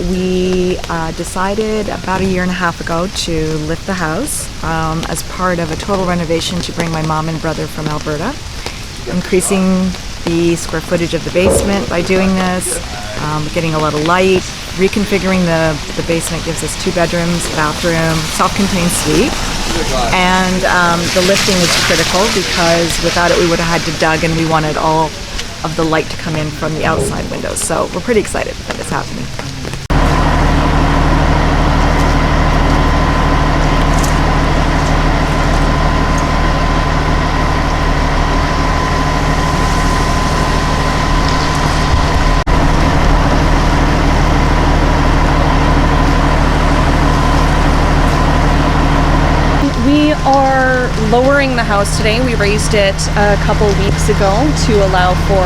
we decided about a year and a half ago to lift the house as part of a total renovation to bring my mom and brother from Alberta, increasing the square footage of the basement by doing this, getting a lot of light, reconfiguring the basement gives us 2 bedrooms, bathroom, self-contained suite, and the lifting is critical because without it we would have had to dug, and we wanted all of the light to come in from the outside windows. So we're pretty excited that it's happening. We are lowering the house today. We raised it a couple weeks ago to allow for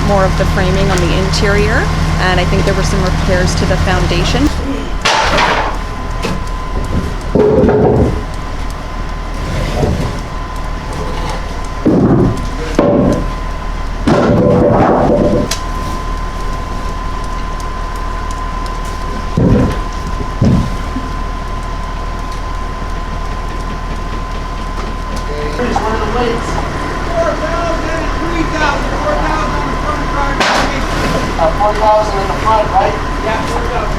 more of the framing on the interior, and I think there were some repairs to the foundation. Here's one of the weights. 4,000 and 3,000. 4,000 on the front car. 4,000 in the front, right? Yeah, 4,000.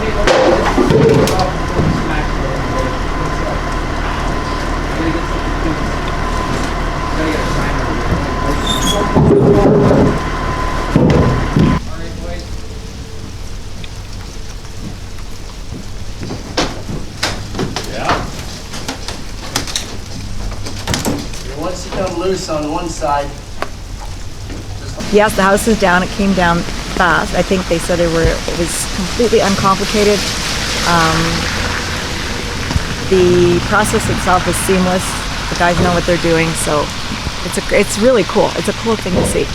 Once you come loose on one side. Yes, the house is down. It came down fast. I think they said it was completely uncomplicated. The process itself is seamless. The guys know what they're doing, so it's really cool. It's a cool thing to see.